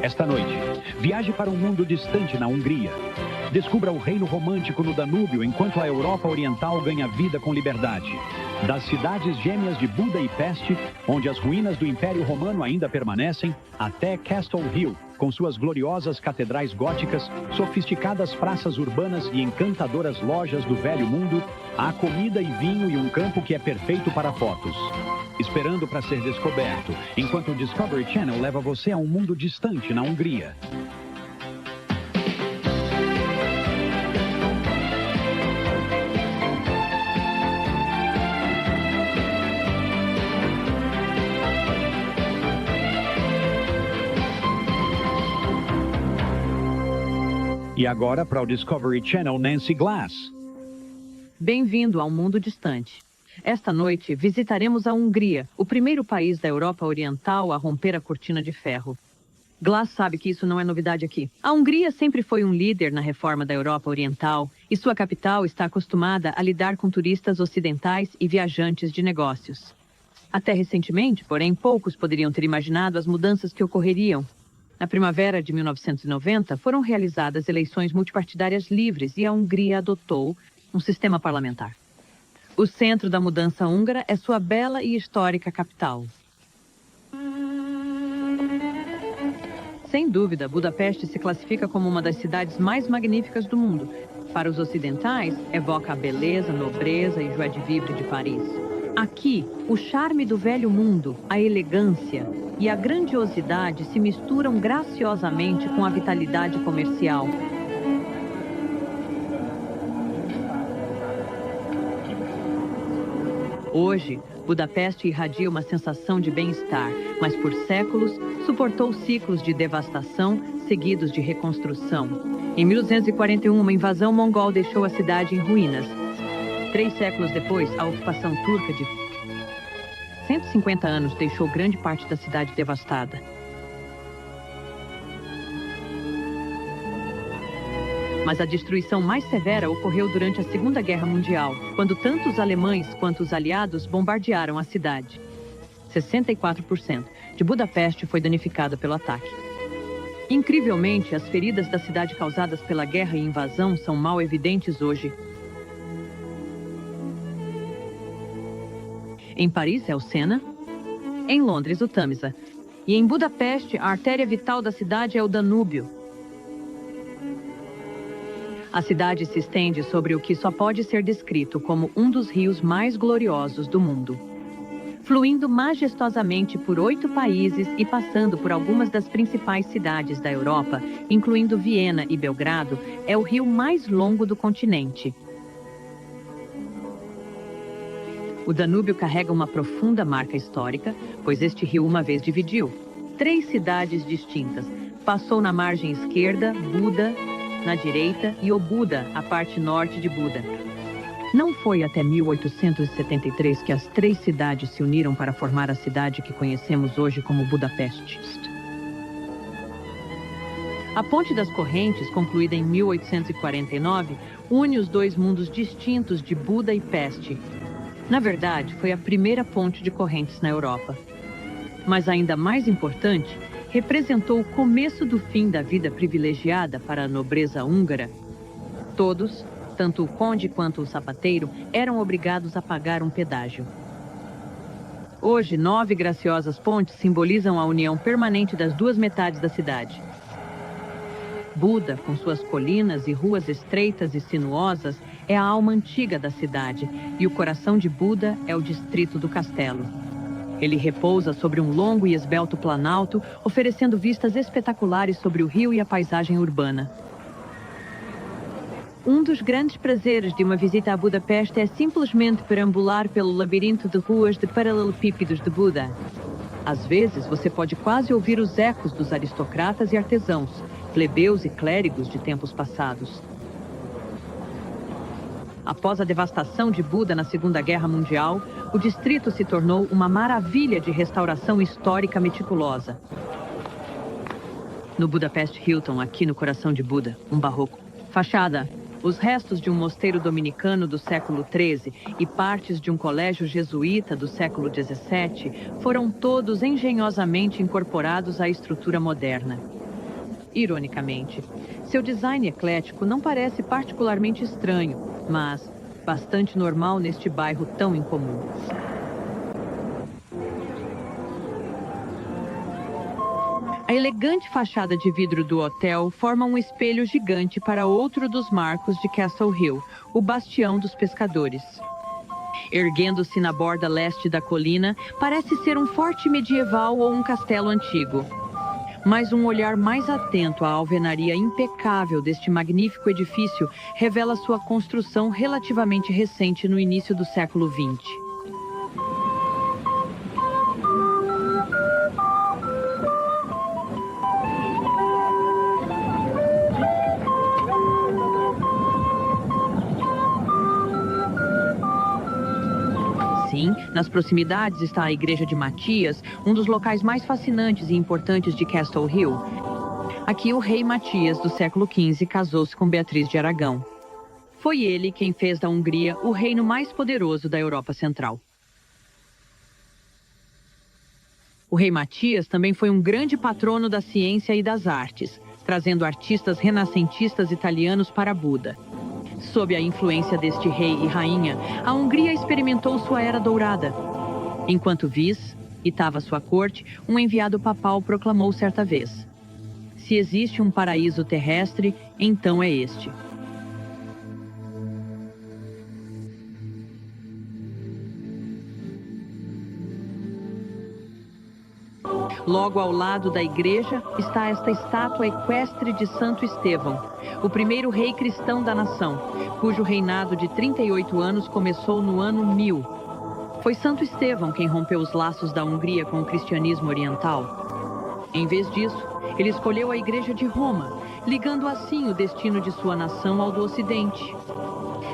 Esta noite, viaje para um mundo distante na Hungria. Descubra o reino romântico no Danúbio enquanto a Europa Oriental ganha vida com liberdade. Das cidades gêmeas de Buda e Peste, onde as ruínas do Império Romano ainda permanecem, até Castle Hill, com suas gloriosas catedrais góticas, sofisticadas praças urbanas e encantadoras lojas do velho mundo, há comida e vinho e um campo que é perfeito para fotos. Esperando para ser descoberto, enquanto o Discovery Channel leva você a um mundo distante na Hungria. E agora para o Discovery Channel, Nancy Glass. Bem-vindo a um mundo distante. Esta noite visitaremos a Hungria, o primeiro país da Europa Oriental a romper a cortina de ferro. Glass sabe que isso não é novidade aqui. A Hungria sempre foi um líder na reforma da Europa Oriental e sua capital está acostumada a lidar com turistas ocidentais e viajantes de negócios. Até recentemente, porém, poucos poderiam ter imaginado as mudanças que ocorreriam. Na primavera de 1990, foram realizadas eleições multipartidárias livres e a Hungria adotou um sistema parlamentar. O centro da mudança húngara é sua bela e histórica capital. Sem dúvida, Budapeste se classifica como uma das cidades mais magníficas do mundo. Para os ocidentais, evoca a beleza, nobreza e joie de vivre de Paris. Aqui, o charme do velho mundo, a elegância e a grandiosidade se misturam graciosamente com a vitalidade comercial. Hoje, Budapeste irradia uma sensação de bem-estar, mas por séculos suportou ciclos de devastação seguidos de reconstrução. Em 1241, uma invasão mongol deixou a cidade em ruínas. 3 séculos depois, a ocupação turca de 150 anos deixou grande parte da cidade devastada. Mas a destruição mais severa ocorreu durante a Segunda Guerra Mundial, quando tanto os alemães quanto os aliados bombardearam a cidade. 64% de Budapeste foi danificada pelo ataque. Incrivelmente, as feridas da cidade causadas pela guerra e invasão são mal evidentes hoje. Em Paris é o Sena, em Londres o Tâmisa, e em Budapeste a artéria vital da cidade é o Danúbio. A cidade se estende sobre o que só pode ser descrito como um dos rios mais gloriosos do mundo. Fluindo majestosamente por 8 países e passando por algumas das principais cidades da Europa, incluindo Viena e Belgrado, é o rio mais longo do continente. O Danúbio carrega uma profunda marca histórica, pois este rio uma vez dividiu 3 cidades distintas. Passou na margem esquerda, Buda, na direita, e Obuda, a parte norte de Buda. Não foi até 1873 que as 3 cidades se uniram para formar a cidade que conhecemos hoje como Budapeste. A Ponte das Correntes, concluída em 1849, une os 2 mundos distintos de Buda e Peste. Na verdade, foi a primeira ponte de correntes na Europa. Mas ainda mais importante, representou o começo do fim da vida privilegiada para a nobreza húngara. Todos, tanto o conde quanto o sapateiro, eram obrigados a pagar um pedágio. Hoje, 9 graciosas pontes simbolizam a união permanente das 2 metades da cidade. Buda, com suas colinas e ruas estreitas e sinuosas, é a alma antiga da cidade, e o coração de Buda é o distrito do castelo. Ele repousa sobre um longo e esbelto planalto, oferecendo vistas espetaculares sobre o rio e a paisagem urbana. Um dos grandes prazeres de uma visita a Budapeste é simplesmente perambular pelo labirinto de ruas de paralelepípedos de Buda. Às vezes, você pode quase ouvir os ecos dos aristocratas e artesãos, plebeus e clérigos de tempos passados. Após a devastação de Buda na Segunda Guerra Mundial, o distrito se tornou uma maravilha de restauração histórica meticulosa. No Budapest Hilton, aqui no coração de Buda, um barroco. Fachada: os restos de um mosteiro dominicano do século XIII e partes de um colégio jesuíta do século XVII foram todos engenhosamente incorporados à estrutura moderna. ironicamente. Seu design eclético não parece particularmente estranho, mas bastante normal neste bairro tão incomum. A elegante fachada de vidro do hotel forma um espelho gigante para outro dos marcos de Castle Hill, o bastião dos pescadores. Erguendo-se na borda leste da colina, parece ser um forte medieval ou um castelo antigo. Mas um olhar mais atento à alvenaria impecável deste magnífico edifício revela sua construção relativamente recente no início do século XX. Sim, nas proximidades está a Igreja de Matias, um dos locais mais fascinantes e importantes de Castle Hill. Aqui o rei Matias, do século XV, casou-se com Beatriz de Aragão. Foi ele quem fez da Hungria o reino mais poderoso da Europa Central. O rei Matias também foi um grande patrono da ciência e das artes, trazendo artistas renascentistas italianos para Buda. Sob a influência deste rei e rainha, a Hungria experimentou sua era dourada. Enquanto visitava sua corte, um enviado papal proclamou certa vez: se existe um paraíso terrestre, então é este. Logo ao lado da igreja está esta estátua equestre de Santo Estevão, o primeiro rei cristão da nação, cujo reinado de 38 anos começou no ano 1000. Foi Santo Estevão quem rompeu os laços da Hungria com o cristianismo oriental. Em vez disso, ele escolheu a Igreja de Roma, ligando assim o destino de sua nação ao do Ocidente.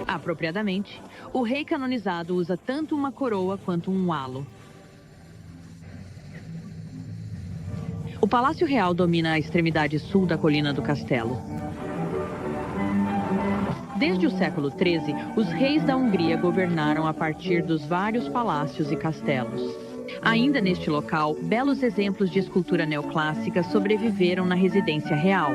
Apropriadamente, o rei canonizado usa tanto uma coroa quanto um halo. O Palácio Real domina a extremidade sul da colina do castelo. Desde o século XIII, os reis da Hungria governaram a partir dos vários palácios e castelos. Ainda neste local, belos exemplos de escultura neoclássica sobreviveram na residência real.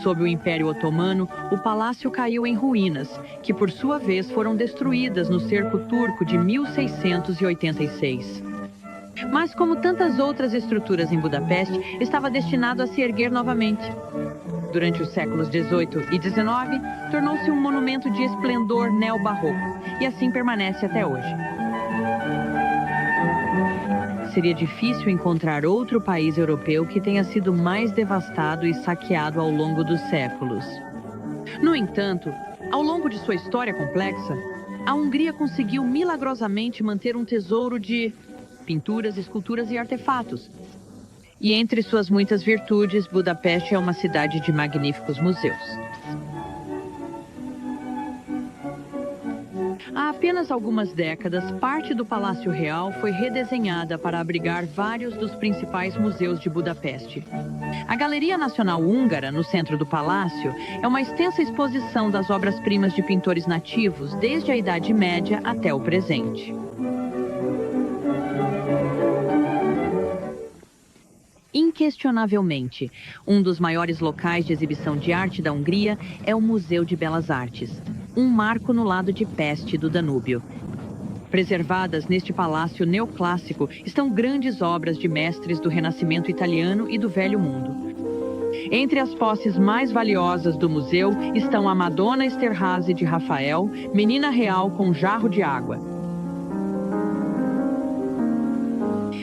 Sob o Império Otomano, o palácio caiu em ruínas, que por sua vez foram destruídas no cerco turco de 1686. Mas, como tantas outras estruturas em Budapeste, estava destinado a se erguer novamente. Durante os séculos XVIII e XIX, tornou-se um monumento de esplendor neobarroco, e assim permanece até hoje. Seria difícil encontrar outro país europeu que tenha sido mais devastado e saqueado ao longo dos séculos. No entanto, ao longo de sua história complexa, a Hungria conseguiu milagrosamente manter um tesouro de pinturas, esculturas e artefatos. E entre suas muitas virtudes, Budapeste é uma cidade de magníficos museus. Há apenas algumas décadas, parte do Palácio Real foi redesenhada para abrigar vários dos principais museus de Budapeste. A Galeria Nacional Húngara, no centro do palácio, é uma extensa exposição das obras-primas de pintores nativos, desde a Idade Média até o presente. Inquestionavelmente, um dos maiores locais de exibição de arte da Hungria é o Museu de Belas Artes, um marco no lado de Peste do Danúbio. Preservadas neste palácio neoclássico estão grandes obras de mestres do Renascimento italiano e do Velho Mundo. Entre as posses mais valiosas do museu estão a Madonna Esterházy de Rafael, Menina Real com jarro de água.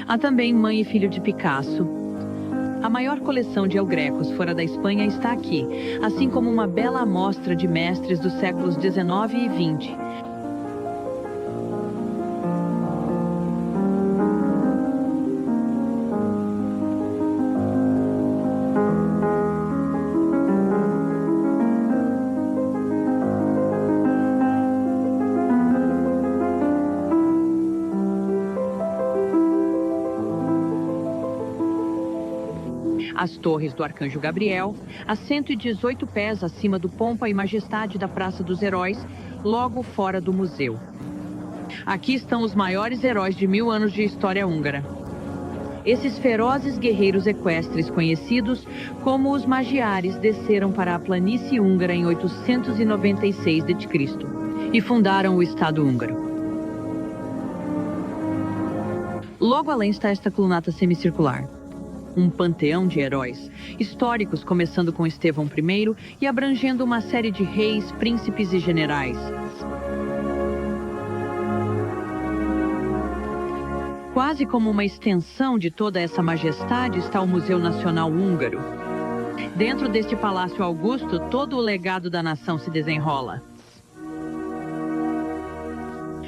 Há também Mãe e Filho de Picasso. A maior coleção de El Grecos fora da Espanha está aqui, assim como uma bela amostra de mestres dos séculos XIX e XX. As torres do Arcanjo Gabriel, a 118 pés acima do Pompa e Majestade da Praça dos Heróis, logo fora do museu. Aqui estão os maiores heróis de 1000 anos de história húngara. Esses ferozes guerreiros equestres, conhecidos como os magiares, desceram para a planície húngara em 896 d.C. e fundaram o Estado húngaro. Logo além está esta colunata semicircular, um panteão de heróis, históricos começando com Estevão I e abrangendo uma série de reis, príncipes e generais. Quase como uma extensão de toda essa majestade está o Museu Nacional Húngaro. Dentro deste palácio augusto, todo o legado da nação se desenrola.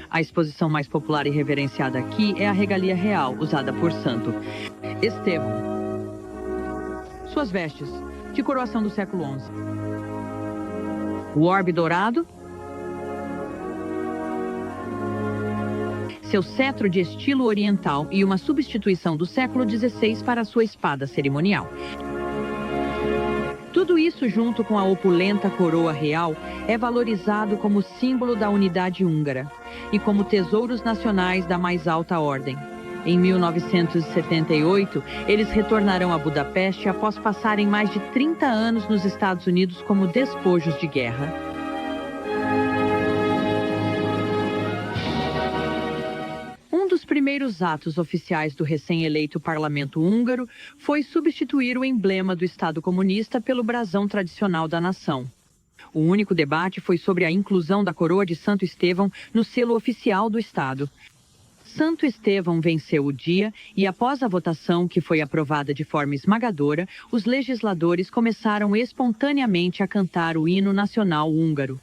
A exposição mais popular e reverenciada aqui é a regalia real, usada por Santo Estevão. Suas vestes, de coroação do século XI. O orbe dourado. Seu cetro de estilo oriental e uma substituição do século XVI para sua espada cerimonial. Tudo isso, junto com a opulenta coroa real, é valorizado como símbolo da unidade húngara e como tesouros nacionais da mais alta ordem. Em 1978, eles retornarão a Budapeste após passarem mais de 30 anos nos Estados Unidos como despojos de guerra. Um dos primeiros atos oficiais do recém-eleito parlamento húngaro foi substituir o emblema do Estado comunista pelo brasão tradicional da nação. O único debate foi sobre a inclusão da coroa de Santo Estevão no selo oficial do Estado. Santo Estevão venceu o dia e, após a votação, que foi aprovada de forma esmagadora, os legisladores começaram espontaneamente a cantar o hino nacional húngaro.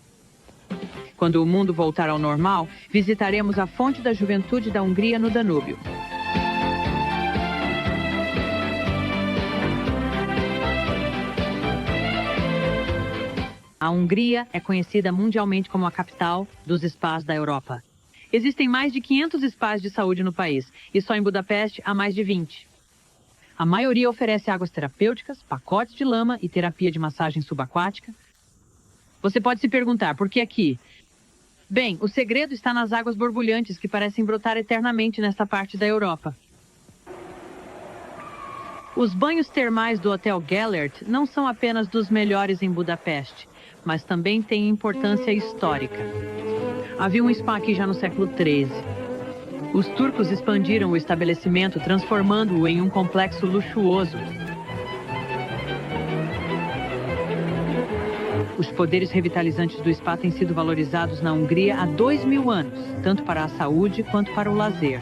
Quando o mundo voltar ao normal, visitaremos a fonte da juventude da Hungria no Danúbio. A Hungria é conhecida mundialmente como a capital dos spas da Europa. Existem mais de 500 spas de saúde no país, e só em Budapeste há mais de 20. A maioria oferece águas terapêuticas, pacotes de lama e terapia de massagem subaquática. Você pode se perguntar, por que aqui? Bem, o segredo está nas águas borbulhantes que parecem brotar eternamente nesta parte da Europa. Os banhos termais do Hotel Gellert não são apenas dos melhores em Budapeste, mas também têm importância histórica. Havia um spa aqui já no século XIII. Os turcos expandiram o estabelecimento, transformando-o em um complexo luxuoso. Os poderes revitalizantes do spa têm sido valorizados na Hungria há 2000 anos, tanto para a saúde quanto para o lazer.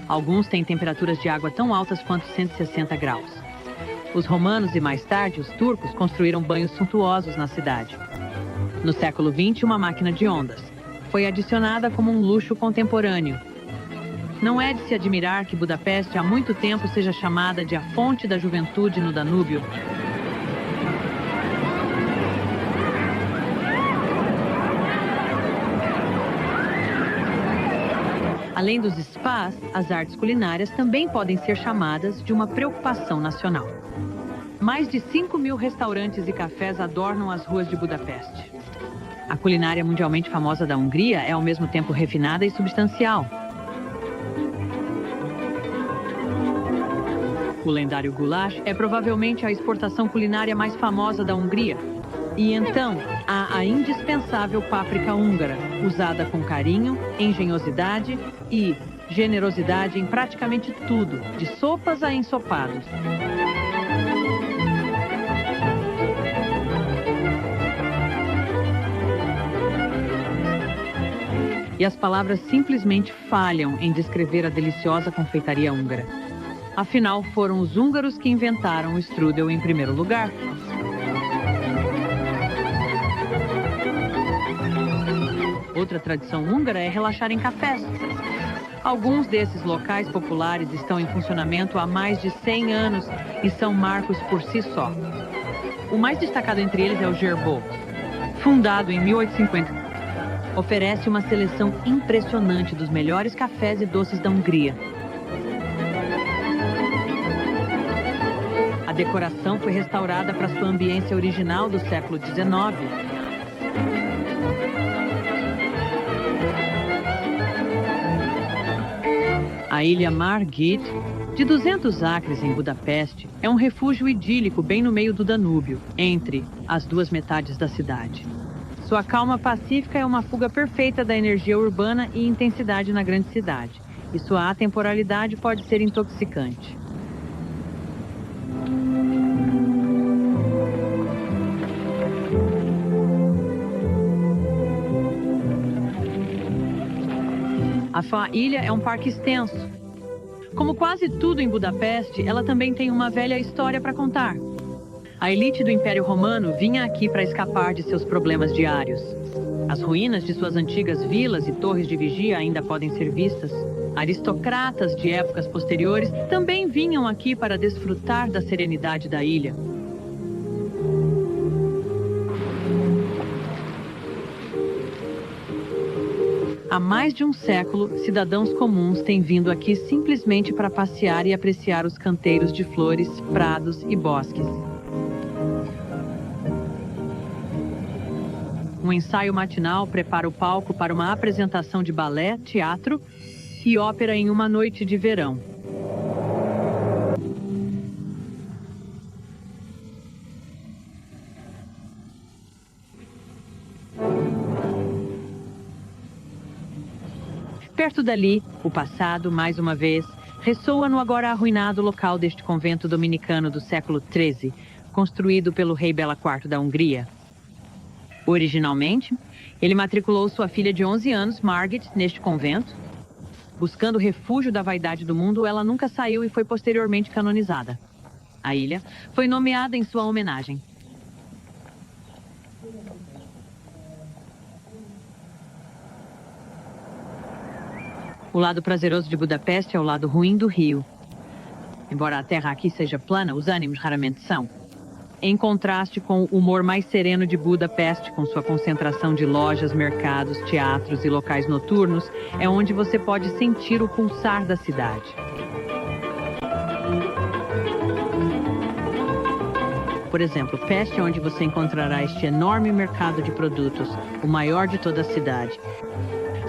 Alguns têm temperaturas de água tão altas quanto 160 graus. Os romanos e mais tarde os turcos construíram banhos suntuosos na cidade. No século XX, uma máquina de ondas foi adicionada como um luxo contemporâneo. Não é de se admirar que Budapeste há muito tempo seja chamada de a fonte da juventude no Danúbio. Além dos spas, as artes culinárias também podem ser chamadas de uma preocupação nacional. Mais de 5.000 restaurantes e cafés adornam as ruas de Budapeste. A culinária mundialmente famosa da Hungria é ao mesmo tempo refinada e substancial. O lendário goulash é provavelmente a exportação culinária mais famosa da Hungria. E então, há a indispensável páprica húngara, usada com carinho, engenhosidade e generosidade em praticamente tudo, de sopas a ensopados. E as palavras simplesmente falham em descrever a deliciosa confeitaria húngara. Afinal, foram os húngaros que inventaram o strudel em primeiro lugar. Outra tradição húngara é relaxar em cafés. Alguns desses locais populares estão em funcionamento há mais de 100 anos e são marcos por si só. O mais destacado entre eles é o Gerbo, fundado em 1850. Oferece uma seleção impressionante dos melhores cafés e doces da Hungria. A decoração foi restaurada para sua ambiência original do século XIX. A A ilha Margit, de 200 acres em Budapeste, é um refúgio idílico bem no meio do Danúbio, entre as duas metades da cidade. Sua calma pacífica é uma fuga perfeita da energia urbana e intensidade na grande cidade, e sua atemporalidade pode ser intoxicante. A Fá-ilha é um parque extenso. Como quase tudo em Budapeste, ela também tem uma velha história para contar. A elite do Império Romano vinha aqui para escapar de seus problemas diários. As ruínas de suas antigas vilas e torres de vigia ainda podem ser vistas. Aristocratas de épocas posteriores também vinham aqui para desfrutar da serenidade da ilha. Há mais de um século, cidadãos comuns têm vindo aqui simplesmente para passear e apreciar os canteiros de flores, prados e bosques. Um ensaio matinal prepara o palco para uma apresentação de balé, teatro e ópera em uma noite de verão. Perto dali, o passado, mais uma vez, ressoa no agora arruinado local deste convento dominicano do século XIII, construído pelo rei Bela IV da Hungria. Originalmente, ele matriculou sua filha de 11 anos, Margit, neste convento. Buscando refúgio da vaidade do mundo, ela nunca saiu e foi posteriormente canonizada. A ilha foi nomeada em sua homenagem. O lado prazeroso de Budapeste é o lado ruim do rio. Embora a terra aqui seja plana, os ânimos raramente são. Em contraste com o humor mais sereno de Budapeste, com sua concentração de lojas, mercados, teatros e locais noturnos, é onde você pode sentir o pulsar da cidade. Por exemplo, Peste é onde você encontrará este enorme mercado de produtos, o maior de toda a cidade.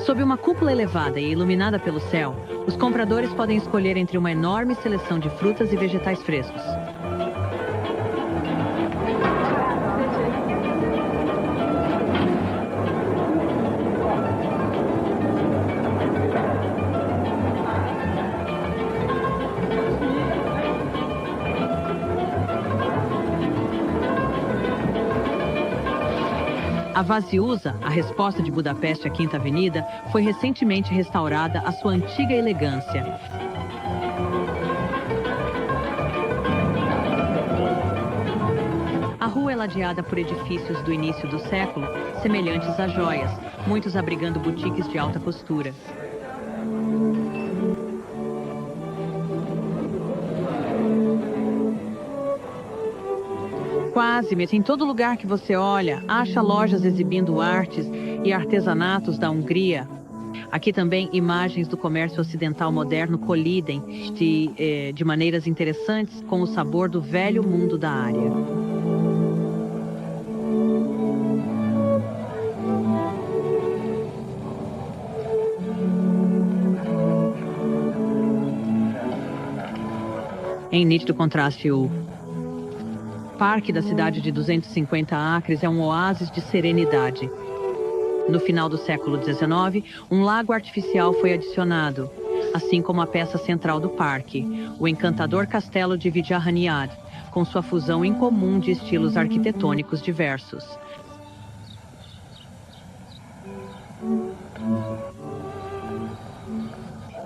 Sob uma cúpula elevada e iluminada pelo céu, os compradores podem escolher entre uma enorme seleção de frutas e vegetais frescos. A Vaziusa, a resposta de Budapeste à Quinta Avenida, foi recentemente restaurada à sua antiga elegância. A rua é ladeada por edifícios do início do século, semelhantes a joias, muitos abrigando boutiques de alta costura. Quase, mas em todo lugar que você olha, acha lojas exibindo artes e artesanatos da Hungria. Aqui também imagens do comércio ocidental moderno colidem de maneiras interessantes com o sabor do velho mundo da área. Em nítido contraste, o parque da cidade de 250 acres é um oásis de serenidade. No final do século XIX, um lago artificial foi adicionado, assim como a peça central do parque, o encantador castelo de Vijayanagar, com sua fusão incomum de estilos arquitetônicos diversos.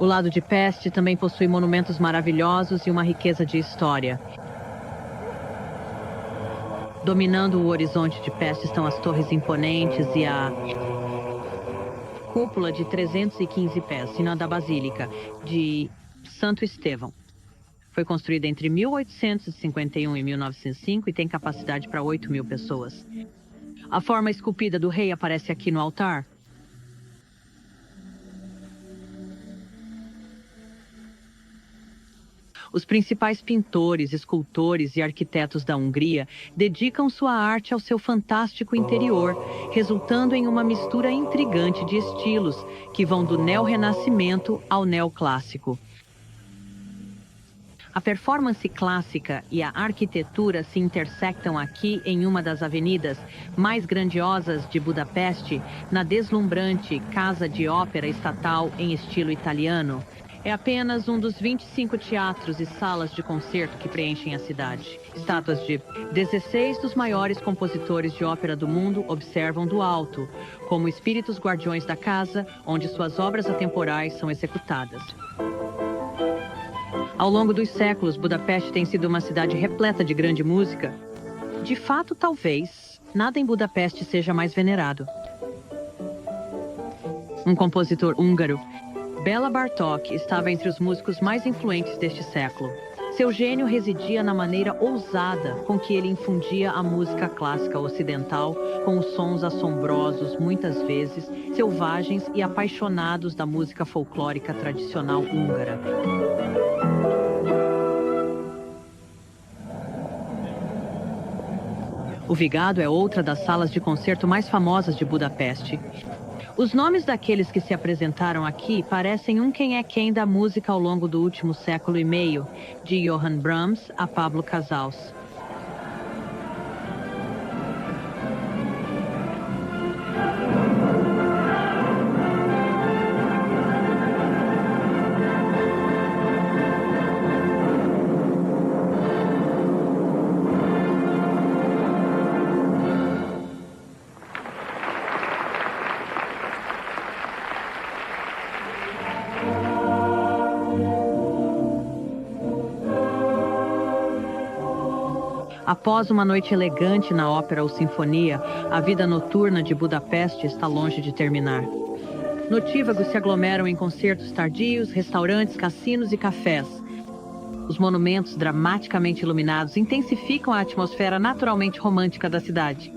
O lado de Peste também possui monumentos maravilhosos e uma riqueza de história. Dominando o horizonte de Peste estão as torres imponentes e a cúpula de 315 pés, sino da Basílica de Santo Estevão. Foi construída entre 1851 e 1905 e tem capacidade para 8.000 pessoas. A forma esculpida do rei aparece aqui no altar. Os principais pintores, escultores e arquitetos da Hungria dedicam sua arte ao seu fantástico interior, resultando em uma mistura intrigante de estilos que vão do neorrenascimento ao neoclássico. A performance clássica e a arquitetura se intersectam aqui em uma das avenidas mais grandiosas de Budapeste, na deslumbrante Casa de Ópera Estatal em estilo italiano. É apenas um dos 25 teatros e salas de concerto que preenchem a cidade. Estátuas de 16 dos maiores compositores de ópera do mundo observam do alto, como espíritos guardiões da casa, onde suas obras atemporais são executadas. Ao longo dos séculos, Budapeste tem sido uma cidade repleta de grande música. De fato, talvez, nada em Budapeste seja mais venerado. Um compositor húngaro, Béla Bartók, estava entre os músicos mais influentes deste século. Seu gênio residia na maneira ousada com que ele infundia a música clássica ocidental com os sons assombrosos, muitas vezes selvagens e apaixonados da música folclórica tradicional húngara. O Vigado é outra das salas de concerto mais famosas de Budapeste. Os nomes daqueles que se apresentaram aqui parecem um quem é quem da música ao longo do último século e meio, de Johann Brahms a Pablo Casals. Após uma noite elegante na ópera ou sinfonia, a vida noturna de Budapeste está longe de terminar. Notívagos se aglomeram em concertos tardios, restaurantes, cassinos e cafés. Os monumentos dramaticamente iluminados intensificam a atmosfera naturalmente romântica da cidade.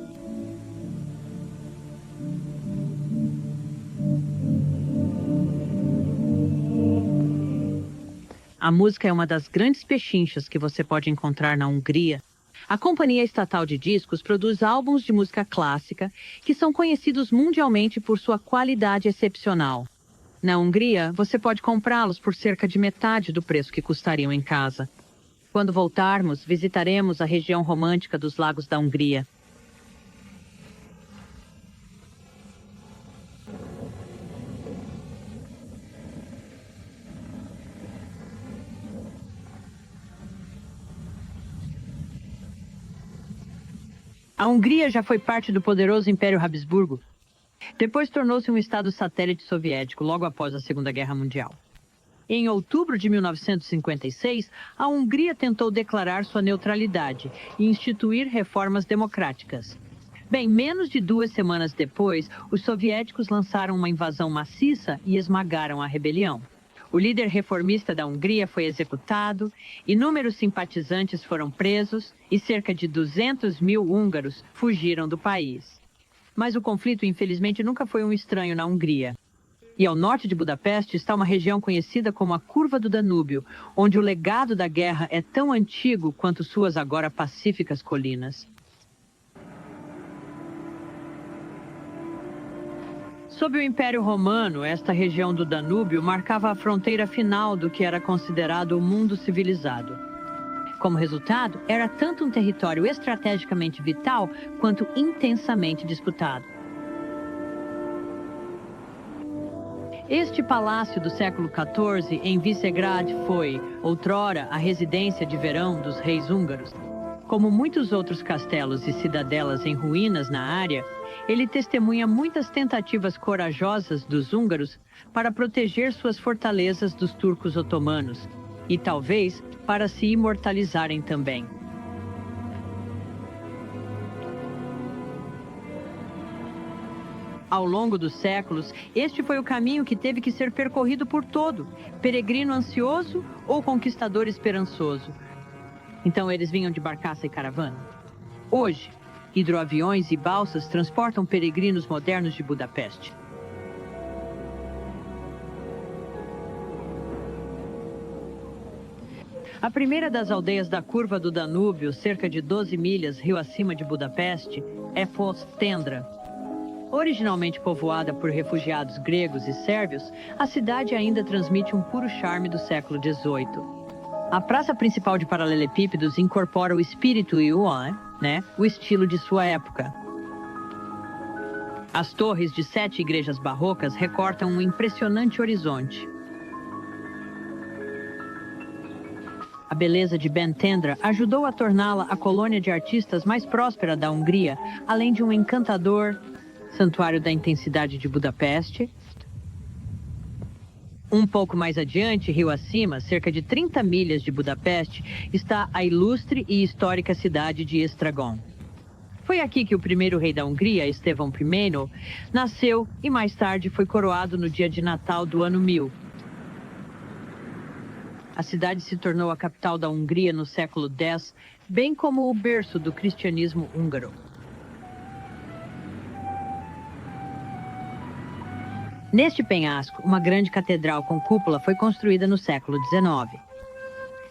A música é uma das grandes pechinchas que você pode encontrar na Hungria. A Companhia Estatal de Discos produz álbuns de música clássica que são conhecidos mundialmente por sua qualidade excepcional. Na Hungria, você pode comprá-los por cerca de metade do preço que custariam em casa. Quando voltarmos, visitaremos a região romântica dos Lagos da Hungria. A Hungria já foi parte do poderoso Império Habsburgo. Depois tornou-se um estado satélite soviético, logo após a Segunda Guerra Mundial. Em outubro de 1956, a Hungria tentou declarar sua neutralidade e instituir reformas democráticas. Bem, menos de 2 semanas depois, os soviéticos lançaram uma invasão maciça e esmagaram a rebelião. O líder reformista da Hungria foi executado, inúmeros simpatizantes foram presos e cerca de 200 mil húngaros fugiram do país. Mas o conflito, infelizmente, nunca foi um estranho na Hungria. E ao norte de Budapeste está uma região conhecida como a Curva do Danúbio, onde o legado da guerra é tão antigo quanto suas agora pacíficas colinas. Sob o Império Romano, esta região do Danúbio marcava a fronteira final do que era considerado o mundo civilizado. Como resultado, era tanto um território estrategicamente vital quanto intensamente disputado. Este palácio do século XIV, em Visegrad, foi, outrora, a residência de verão dos reis húngaros. Como muitos outros castelos e cidadelas em ruínas na área, ele testemunha muitas tentativas corajosas dos húngaros para proteger suas fortalezas dos turcos otomanos e, talvez, para se imortalizarem também. Ao longo dos séculos, este foi o caminho que teve que ser percorrido por todo, peregrino ansioso ou conquistador esperançoso. Então eles vinham de barcaça e caravana. Hoje, hidroaviões e balsas transportam peregrinos modernos de Budapeste. A primeira das aldeias da Curva do Danúbio, cerca de 12 milhas rio acima de Budapeste, é Fostendra. Originalmente povoada por refugiados gregos e sérvios, a cidade ainda transmite um puro charme do século XVIII. A praça principal de paralelepípedos incorpora o espírito yuan, o estilo de sua época. As torres de 7 igrejas barrocas recortam um impressionante horizonte. A beleza de Bentendra ajudou a torná-la a colônia de artistas mais próspera da Hungria, além de um encantador Santuário da Intensidade de Budapeste. Um pouco mais adiante, rio acima, cerca de 30 milhas de Budapeste, está a ilustre e histórica cidade de Estragon. Foi aqui que o primeiro rei da Hungria, Estevão I, nasceu e mais tarde foi coroado no dia de Natal do ano 1000. A cidade se tornou a capital da Hungria no século X, bem como o berço do cristianismo húngaro. Neste penhasco, uma grande catedral com cúpula foi construída no século XIX.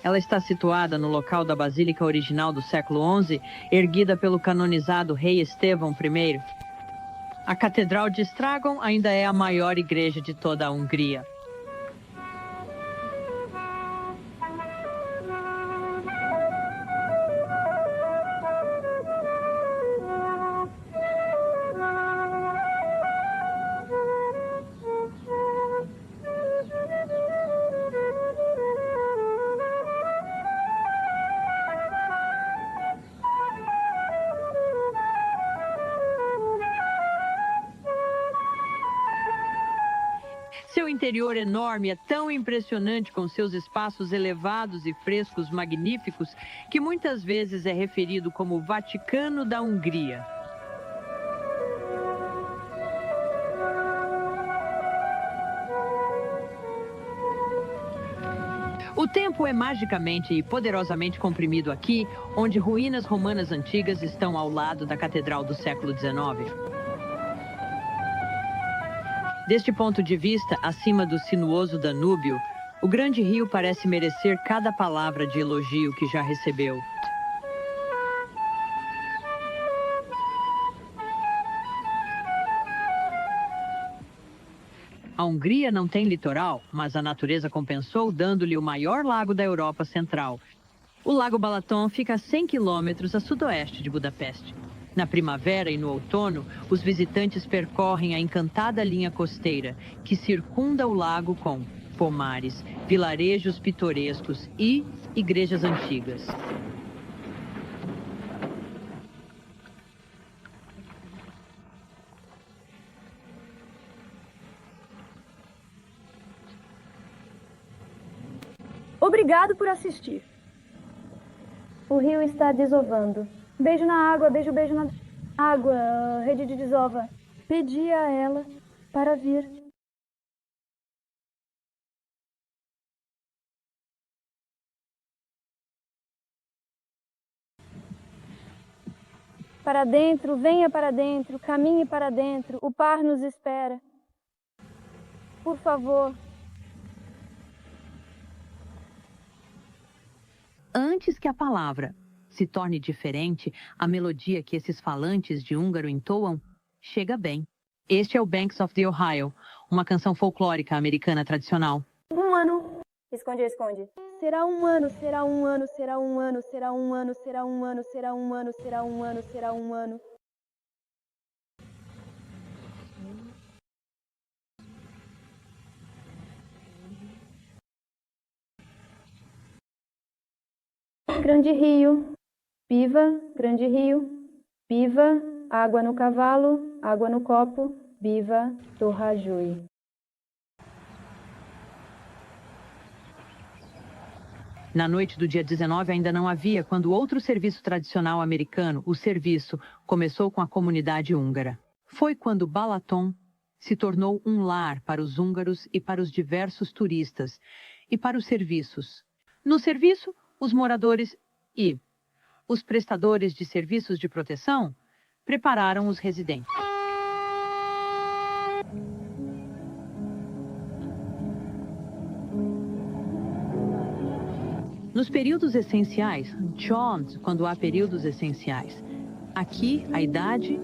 Ela está situada no local da basílica original do século XI, erguida pelo canonizado rei Estevão I. A Catedral de Estragon ainda é a maior igreja de toda a Hungria. Seu interior enorme é tão impressionante com seus espaços elevados e frescos magníficos que muitas vezes é referido como o Vaticano da Hungria. O tempo é magicamente e poderosamente comprimido aqui, onde ruínas romanas antigas estão ao lado da Catedral do século XIX. Deste ponto de vista, acima do sinuoso Danúbio, o grande rio parece merecer cada palavra de elogio que já recebeu. A Hungria não tem litoral, mas a natureza compensou dando-lhe o maior lago da Europa Central. O Lago Balaton fica a 100 quilômetros a sudoeste de Budapeste. Na primavera e no outono, os visitantes percorrem a encantada linha costeira, que circunda o lago com pomares, vilarejos pitorescos e igrejas antigas. Obrigado por assistir. O rio está desovando. Beijo na água, beijo na água, rede de desova. Pedi a ela para vir. Para dentro, venha para dentro, caminhe para dentro, o par nos espera. Por favor. Antes que a palavra se torne diferente, a melodia que esses falantes de húngaro entoam chega bem. Este é o Banks of the Ohio, uma canção folclórica americana tradicional. Um ano. Esconde, esconde. Será um ano, será um ano, será um ano, será um ano, será um ano, será um ano, será um ano, será um ano. Grande rio, viva, grande rio, viva, água no cavalo, água no copo, viva, Torrajui. Na noite do dia 19 ainda não havia quando outro serviço tradicional americano, o serviço, começou com a comunidade húngara. Foi quando Balaton se tornou um lar para os húngaros e para os diversos turistas, e para os serviços. No serviço, os moradores e os prestadores de serviços de proteção prepararam os residentes. Nos períodos essenciais, Chont, quando há períodos essenciais. Aqui, a idade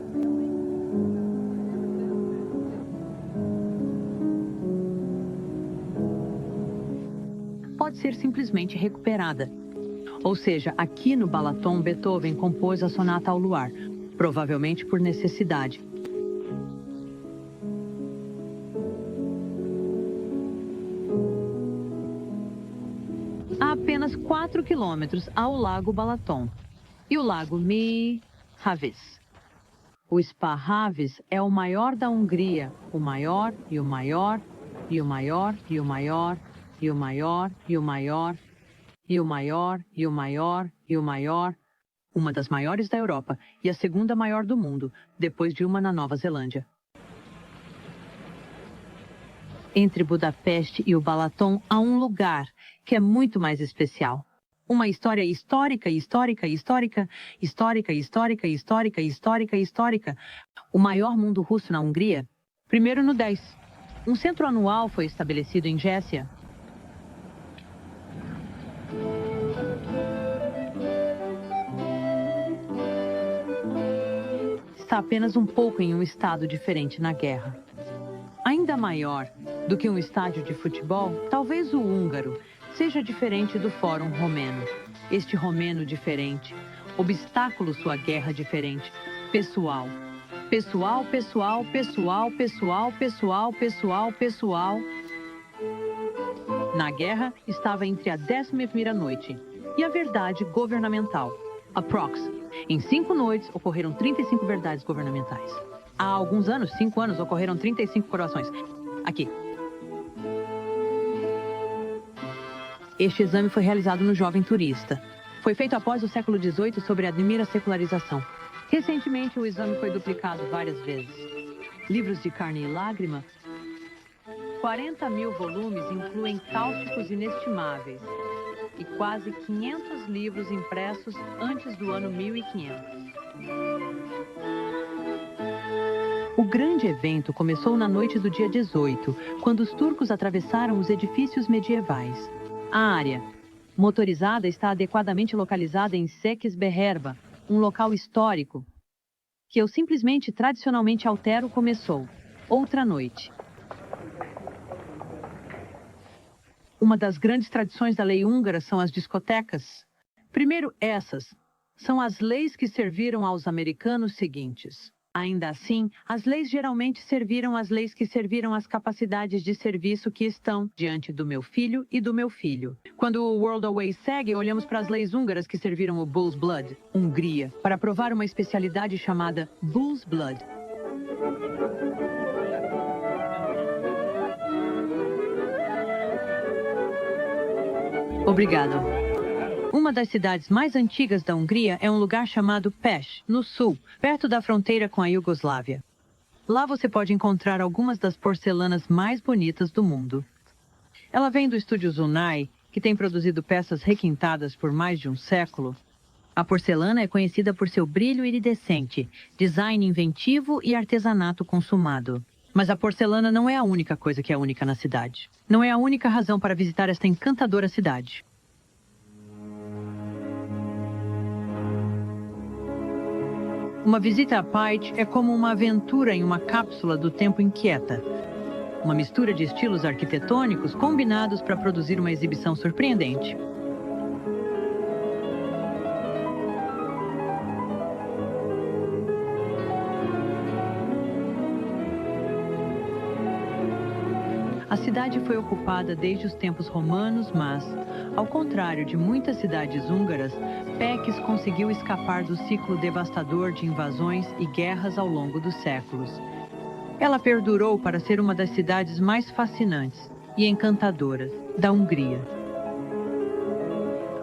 pode ser simplesmente recuperada. Ou seja, aqui no Balaton, Beethoven compôs a Sonata ao Luar, provavelmente por necessidade. A apenas 4 quilômetros ao Lago Balaton e o Lago Mihavis. O Spa Havis é o maior da Hungria, o maior e o maior e o maior e o maior e o maior e o maior e o maior e o maior e o maior, uma das maiores da Europa e a segunda maior do mundo, depois de uma na Nova Zelândia. Entre Budapeste e o Balaton há um lugar que é muito mais especial. Uma história histórica, histórica, histórica, histórica, histórica, histórica, histórica, histórica. O maior mundo russo na Hungria, primeiro no 10. Um centro anual foi estabelecido em Jésia. Está apenas um pouco em um estado diferente na guerra. Ainda maior do que um estádio de futebol, talvez o húngaro seja diferente do Fórum Romeno. Este romeno diferente, obstáculo sua guerra diferente, pessoal. Pessoal, pessoal, pessoal, pessoal, pessoal, pessoal, pessoal. Na guerra, estava entre a 11ª noite e a verdade governamental, approx. Em 5 noites, ocorreram 35 verdades governamentais. Há alguns anos, 5 anos, ocorreram 35 coroações. Aqui. Este exame foi realizado no jovem turista. Foi feito após o século XVIII sobre a admira secularização. Recentemente, o exame foi duplicado várias vezes. Livros de carne e lágrima. 40.000 volumes incluem cáusticos inestimáveis. E quase 500 livros impressos antes do ano 1500. O grande evento começou na noite do dia 18, quando os turcos atravessaram os edifícios medievais. A área motorizada está adequadamente localizada em Székesfehérvár, um local histórico, que eu simplesmente tradicionalmente altero. Começou outra noite. Uma das grandes tradições da lei húngara são as discotecas. Primeiro, essas são as leis que serviram aos americanos seguintes. Ainda assim, as leis geralmente serviram as leis que serviram às capacidades de serviço que estão diante do meu filho e do meu filho. Quando o World Away segue, olhamos para as leis húngaras que serviram o Bull's Blood, Hungria, para provar uma especialidade chamada Bull's Blood. Obrigado. Uma das cidades mais antigas da Hungria é um lugar chamado Pest, no sul, perto da fronteira com a Iugoslávia. Lá você pode encontrar algumas das porcelanas mais bonitas do mundo. Ela vem do estúdio Zunai, que tem produzido peças requintadas por mais de um século. A porcelana é conhecida por seu brilho iridescente, design inventivo e artesanato consumado. Mas a porcelana não é a única coisa que é única na cidade. Não é a única razão para visitar esta encantadora cidade. Uma visita a Pécs é como uma aventura em uma cápsula do tempo inquieta. Uma mistura de estilos arquitetônicos combinados para produzir uma exibição surpreendente. A cidade foi ocupada desde os tempos romanos, mas, ao contrário de muitas cidades húngaras, Pécs conseguiu escapar do ciclo devastador de invasões e guerras ao longo dos séculos. Ela perdurou para ser uma das cidades mais fascinantes e encantadoras da Hungria.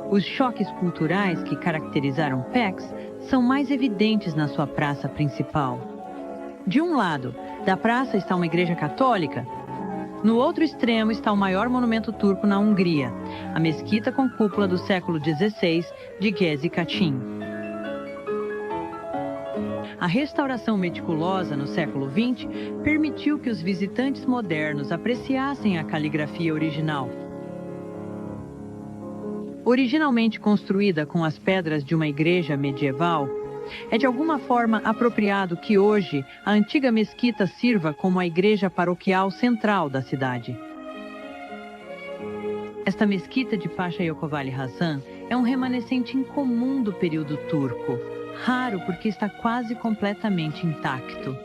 Os choques culturais que caracterizaram Pécs são mais evidentes na sua praça principal. De um lado da praça está uma igreja católica. No outro extremo está o maior monumento turco na Hungria, a mesquita com cúpula do século XVI de Gezi Kachin. A restauração meticulosa no século XX permitiu que os visitantes modernos apreciassem a caligrafia original. Originalmente construída com as pedras de uma igreja medieval, é de alguma forma apropriado que hoje a antiga mesquita sirva como a igreja paroquial central da cidade. Esta mesquita de Paşa Yokovali Hasan é um remanescente incomum do período turco, raro porque está quase completamente intacto.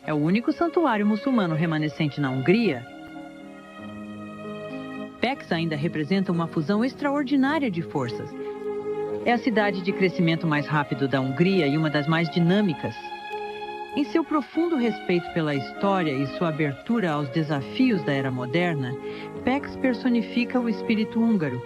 É o único santuário muçulmano remanescente na Hungria. Pécs ainda representa uma fusão extraordinária de forças. É a cidade de crescimento mais rápido da Hungria e uma das mais dinâmicas. Em seu profundo respeito pela história e sua abertura aos desafios da era moderna, Pécs personifica o espírito húngaro.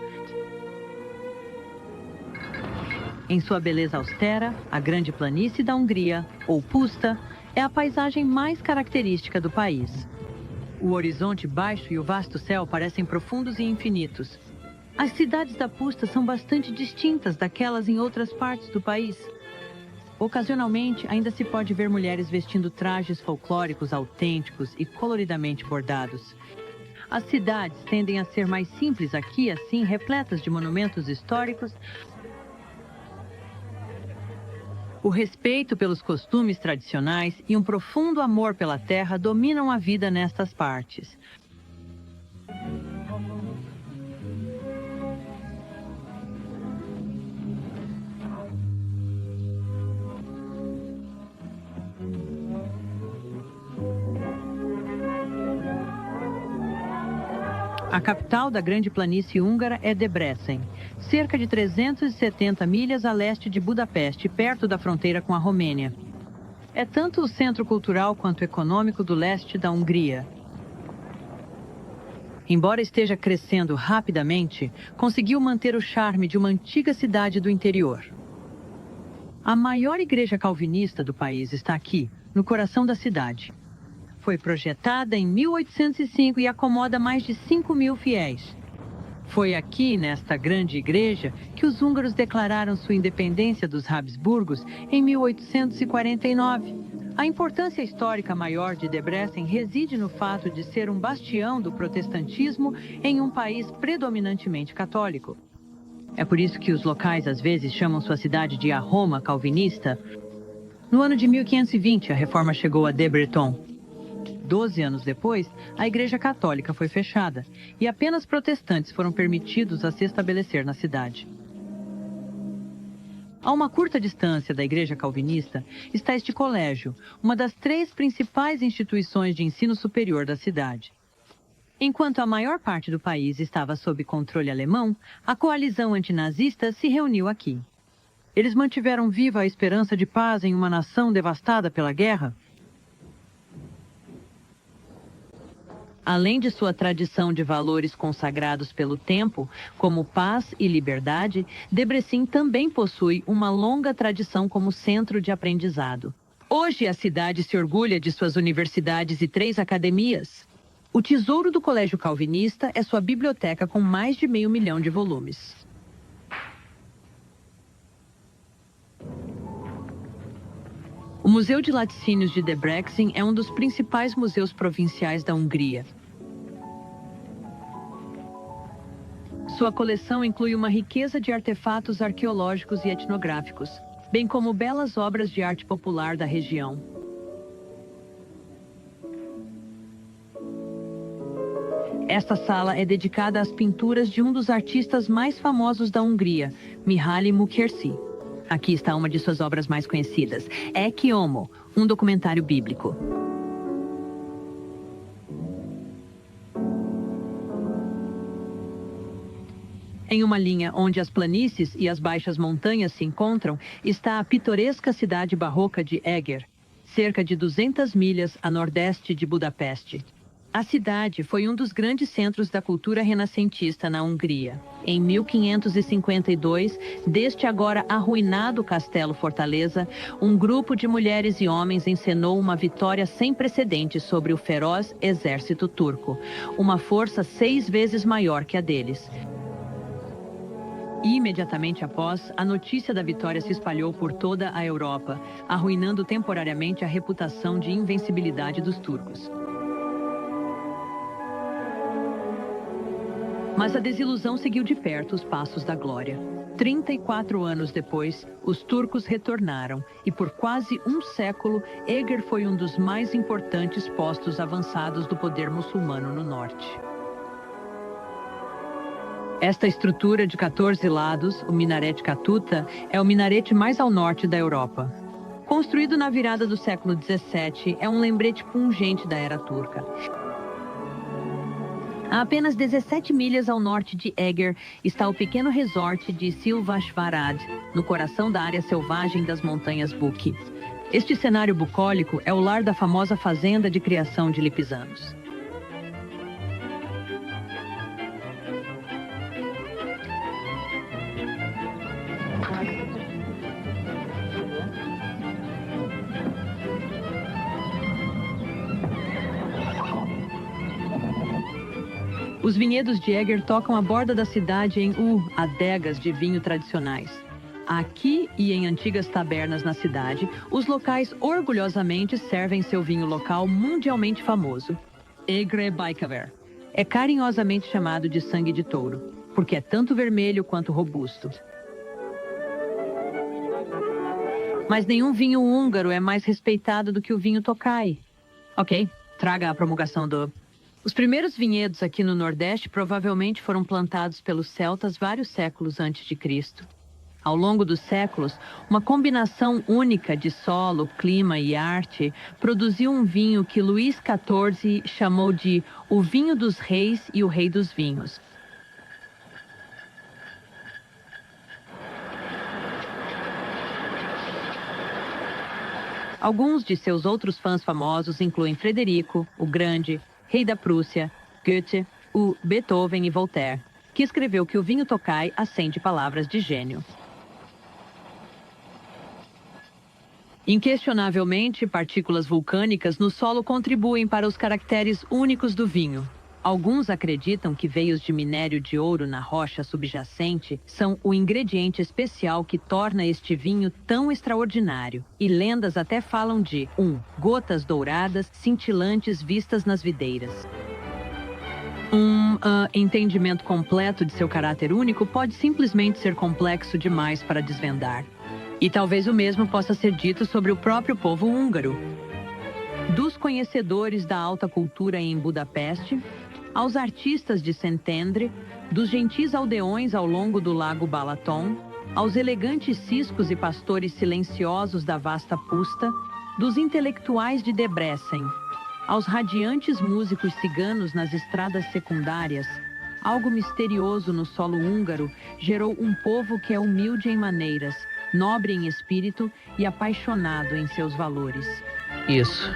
Em sua beleza austera, a grande planície da Hungria, ou Puszta, é a paisagem mais característica do país. O horizonte baixo e o vasto céu parecem profundos e infinitos. As cidades da Puszta são bastante distintas daquelas em outras partes do país. Ocasionalmente, ainda se pode ver mulheres vestindo trajes folclóricos autênticos e coloridamente bordados. As cidades tendem a ser mais simples aqui, assim, repletas de monumentos históricos. O respeito pelos costumes tradicionais e um profundo amor pela terra dominam a vida nestas partes. A capital da grande planície húngara é Debrecen, cerca de 370 milhas a leste de Budapeste, perto da fronteira com a Romênia. É tanto o centro cultural quanto econômico do leste da Hungria. Embora esteja crescendo rapidamente, conseguiu manter o charme de uma antiga cidade do interior. A maior igreja calvinista do país está aqui, no coração da cidade. Foi projetada em 1805 e acomoda mais de 5.000 fiéis. Foi aqui, nesta grande igreja, que os húngaros declararam sua independência dos Habsburgos em 1849. A importância histórica maior de Debrecen reside no fato de ser um bastião do protestantismo em um país predominantemente católico. É por isso que os locais às vezes chamam sua cidade de a Roma calvinista. No ano de 1520, a reforma chegou a Debrecen. 12 anos depois, a Igreja Católica foi fechada e apenas protestantes foram permitidos a se estabelecer na cidade. A uma curta distância da Igreja Calvinista está este colégio, uma das 3 principais instituições de ensino superior da cidade. Enquanto a maior parte do país estava sob controle alemão, a coalizão antinazista se reuniu aqui. Eles mantiveram viva a esperança de paz em uma nação devastada pela guerra. Além de sua tradição de valores consagrados pelo tempo, como paz e liberdade, Debrecen também possui uma longa tradição como centro de aprendizado. Hoje, a cidade se orgulha de suas universidades e 3 academias. O tesouro do Colégio Calvinista é sua biblioteca com mais de 500 mil de volumes. O Museu de Laticínios de Debrecen é um dos principais museus provinciais da Hungria. Sua coleção inclui uma riqueza de artefatos arqueológicos e etnográficos, bem como belas obras de arte popular da região. Esta sala é dedicada às pinturas de um dos artistas mais famosos da Hungria, Mihály Mukherjee. Aqui está uma de suas obras mais conhecidas, Ecce Homo, um documentário bíblico. Em uma linha onde as planícies e as baixas montanhas se encontram, está a pitoresca cidade barroca de Eger, cerca de 200 milhas a nordeste de Budapeste. A cidade foi um dos grandes centros da cultura renascentista na Hungria. Em 1552, deste agora arruinado castelo-fortaleza, um grupo de mulheres e homens encenou uma vitória sem precedentes sobre o feroz exército turco, uma força 6 vezes maior que a deles. E, imediatamente após, a notícia da vitória se espalhou por toda a Europa, arruinando temporariamente a reputação de invencibilidade dos turcos. Mas a desilusão seguiu de perto os passos da glória. 34 anos depois, os turcos retornaram e por quase um século, Eger foi um dos mais importantes postos avançados do poder muçulmano no norte. Esta estrutura de 14 lados, o minarete Katuta, é o minarete mais ao norte da Europa. Construído na virada do século XVII, é um lembrete pungente da era turca. A apenas 17 milhas ao norte de Eger está o pequeno resort de Silvasvarad, no coração da área selvagem das montanhas Bukit. Este cenário bucólico é o lar da famosa fazenda de criação de lipizanos. Os vinhedos de Eger tocam a borda da cidade em adegas de vinho tradicionais. Aqui e em antigas tabernas na cidade, os locais orgulhosamente servem seu vinho local mundialmente famoso, Egre Baikaver. É carinhosamente chamado de sangue de touro, porque é tanto vermelho quanto robusto. Mas nenhum vinho húngaro é mais respeitado do que o vinho Tokaj. Ok, traga a promulgação do... Os primeiros vinhedos aqui no Nordeste provavelmente foram plantados pelos celtas vários séculos antes de Cristo. Ao longo dos séculos, uma combinação única de solo, clima e arte produziu um vinho que Luís XIV chamou de o vinho dos reis e o rei dos vinhos. Alguns de seus outros fãs famosos incluem Frederico, o Grande, rei da Prússia, Goethe, o Beethoven e Voltaire, que escreveu que o vinho Tokaj acende palavras de gênio. Inquestionavelmente, partículas vulcânicas no solo contribuem para os caracteres únicos do vinho. Alguns acreditam que veios de minério de ouro na rocha subjacente são o ingrediente especial que torna este vinho tão extraordinário. E lendas até falam de gotas douradas cintilantes vistas nas videiras. Entendimento completo de seu caráter único pode simplesmente ser complexo demais para desvendar. E talvez o mesmo possa ser dito sobre o próprio povo húngaro. Dos conhecedores da alta cultura em Budapeste, aos artistas de Szentendre, dos gentis aldeões ao longo do lago Balaton, aos elegantes ciscos e pastores silenciosos da vasta Pusta, dos intelectuais de Debrecen, aos radiantes músicos ciganos nas estradas secundárias, algo misterioso no solo húngaro gerou um povo que é humilde em maneiras, nobre em espírito e apaixonado em seus valores. Isso.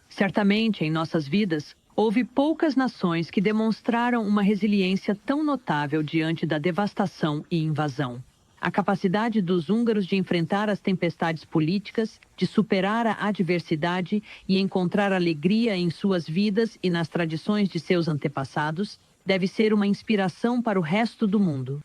Certamente, em nossas vidas, houve poucas nações que demonstraram uma resiliência tão notável diante da devastação e invasão. A capacidade dos húngaros de enfrentar as tempestades políticas, de superar a adversidade e encontrar alegria em suas vidas e nas tradições de seus antepassados, deve ser uma inspiração para o resto do mundo.